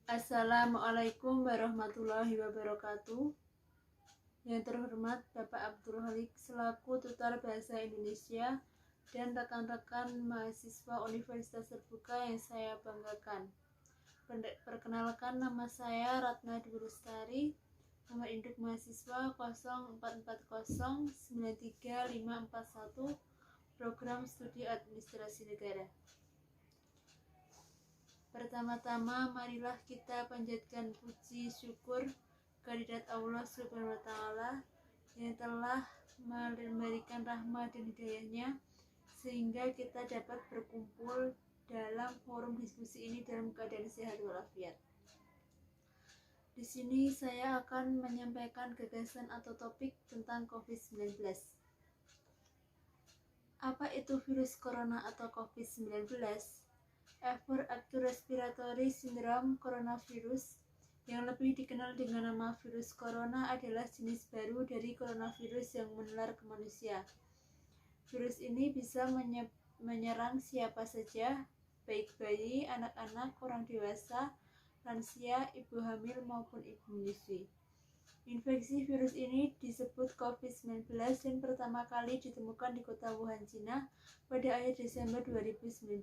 Assalamualaikum warahmatullahi wabarakatuh. Yang terhormat Bapak Abdul Halik selaku Tutor Bahasa Indonesia dan rekan-rekan mahasiswa Universitas Terbuka yang saya banggakan. Perkenalkan, nama saya Ratna Dwi Lestari, nomor induk mahasiswa 0440935541, program studi administrasi negara. Pertama-tama, marilah kita panjatkan puji syukur kehadirat Allah Subhanahu wa Ta'ala yang telah memberikan rahmat dan hidayahnya sehingga kita dapat berkumpul dalam forum diskusi ini dalam keadaan sehat walafiat. Di sini saya akan menyampaikan gagasan atau topik tentang COVID-19. Apa itu virus corona atau COVID-19? Upper Respiratory Syndrome Coronavirus, yang lebih dikenal dengan nama virus corona, adalah jenis baru dari coronavirus yang menular ke manusia. Virus ini bisa menyerang siapa saja, baik bayi, anak-anak, orang dewasa, lansia, ibu hamil, maupun ibu menyusui. Infeksi virus ini disebut COVID-19 dan pertama kali ditemukan di kota Wuhan, Cina pada akhir Desember 2019.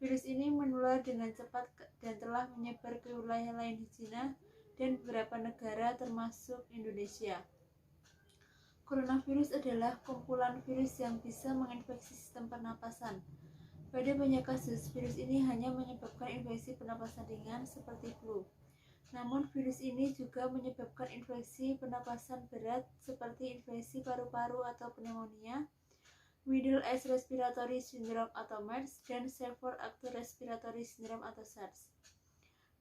Virus ini menular dengan cepat dan telah menyebar ke wilayah lain di Cina dan beberapa negara termasuk Indonesia. Coronavirus adalah kumpulan virus yang bisa menginfeksi sistem pernapasan. Pada banyak kasus, virus ini hanya menyebabkan infeksi pernapasan ringan seperti flu. Namun, virus ini juga menyebabkan infeksi pernapasan berat seperti infeksi paru-paru atau pneumonia, Middle East Respiratory Syndrome atau MERS, dan Severe Acute Respiratory Syndrome atau SARS.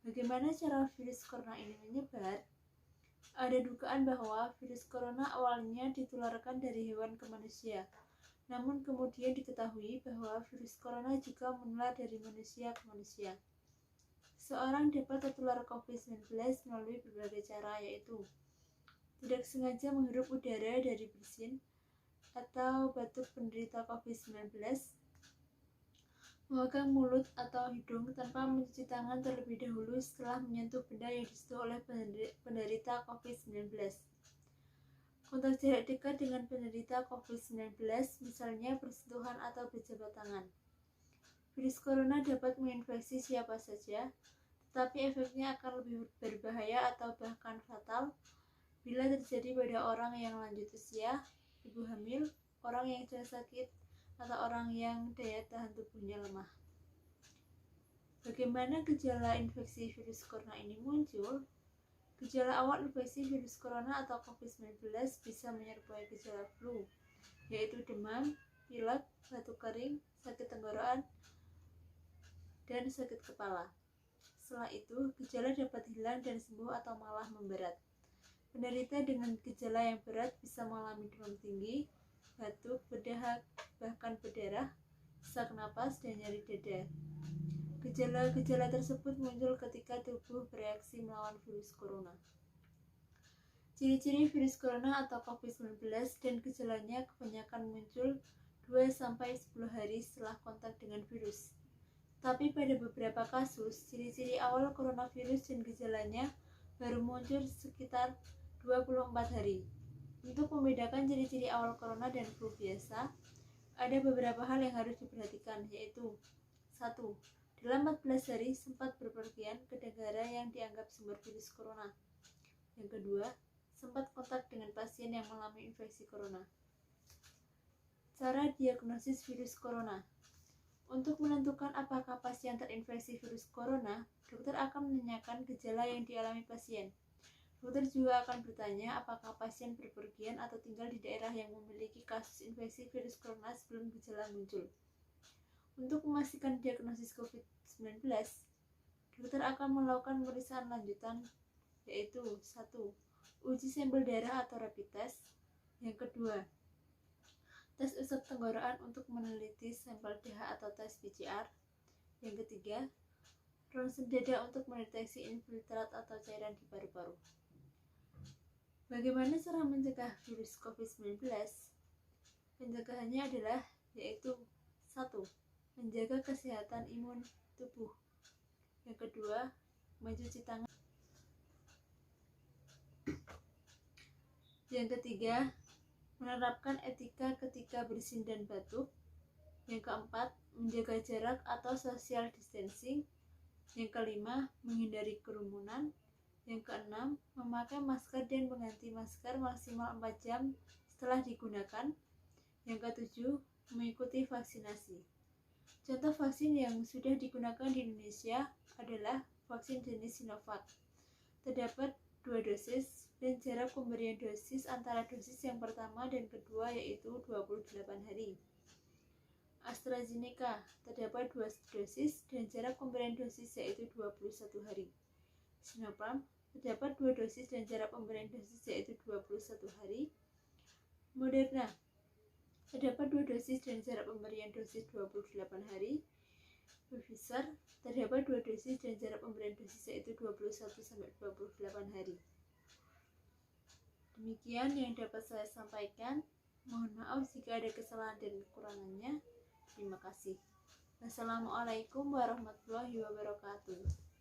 Bagaimana cara virus corona ini menyebar? Ada dugaan bahwa virus corona awalnya ditularkan dari hewan ke manusia. Namun kemudian diketahui bahwa virus corona juga menular dari manusia ke manusia. Seorang dapat tertular COVID-19 melalui berbagai cara, yaitu tidak sengaja menghirup udara dari bersin atau batuk penderita COVID-19, memegang mulut atau hidung tanpa mencuci tangan terlebih dahulu setelah menyentuh benda yang disentuh oleh penderita COVID-19, kontak jarak dekat dengan penderita COVID-19, misalnya bersentuhan atau berjabat tangan. Virus corona dapat menginfeksi siapa saja, tetapi efeknya akan lebih berbahaya atau bahkan fatal bila terjadi pada orang yang lanjut usia, ibu hamil, orang yang sedang sakit, atau orang yang daya tahan tubuhnya lemah. Bagaimana gejala infeksi virus corona ini muncul? Gejala awal infeksi virus corona atau COVID-19 bisa menyerupai gejala flu, yaitu demam, pilek, batuk kering, sakit tenggorokan, dan sakit kepala. Setelah itu, gejala dapat hilang dan sembuh atau malah memberat. Penderita dengan gejala yang berat bisa mengalami demam tinggi, batuk, berdahak, bahkan berdarah, sesak napas, dan nyeri dada. Gejala-gejala tersebut muncul ketika tubuh bereaksi melawan virus corona. Ciri-ciri virus corona atau COVID-19 dan gejalanya kebanyakan muncul 2-10 hari setelah kontak dengan virus. Tapi pada beberapa kasus, ciri-ciri awal coronavirus dan gejalanya baru muncul sekitar 24 hari. Untuk membedakan ciri-ciri awal corona dan flu biasa, ada beberapa hal yang harus diperhatikan, yaitu 1. Dalam 14 hari sempat berpergian ke negara yang dianggap sumber virus corona. Yang kedua, sempat kontak dengan pasien yang mengalami infeksi corona. Cara diagnosis virus corona. Untuk menentukan apakah pasien terinfeksi virus corona, dokter akan menanyakan gejala yang dialami pasien. Dokter juga akan bertanya apakah pasien berpergian atau tinggal di daerah yang memiliki kasus infeksi virus corona sebelum gejala muncul. Untuk memastikan diagnosis COVID-19, dokter akan melakukan pemeriksaan lanjutan, yaitu 1. Uji sampel darah atau rapid test. Yang kedua, tes usap tenggorokan untuk meneliti sampel DH atau tes PCR. Yang ketiga, ronsen dada untuk mendeteksi infiltrat atau cairan di paru-paru. Bagaimana cara mencegah virus COVID-19? Pencegahannya adalah yaitu 1. Menjaga kesehatan imun tubuh. Yang kedua, mencuci tangan. Yang ketiga, menerapkan etika ketika bersin dan batuk. Yang keempat, menjaga jarak atau social distancing. Yang kelima, menghindari kerumunan. Yang keenam, memakai masker dan mengganti masker maksimal 4 jam setelah digunakan. Yang ketujuh, mengikuti vaksinasi. Contoh vaksin yang sudah digunakan di Indonesia adalah vaksin jenis Sinovac. Terdapat 2 dosis dan jarak pemberian dosis antara dosis yang pertama dan kedua yaitu 28 hari. AstraZeneca terdapat 2 dosis dan jarak pemberian dosis yaitu 21 hari. Sinopharm terdapat 2 dosis dan jarak pemberian dosis yaitu 21 hari. Moderna terdapat 2 dosis dan jarak pemberian dosis 28 hari. Pfizer terdapat 2 dosis dan jarak pemberian dosis yaitu 21-28 hari. Demikian yang dapat saya sampaikan. Mohon maaf jika ada kesalahan dan kekurangannya. Terima kasih. Wassalamualaikum warahmatullahi wabarakatuh.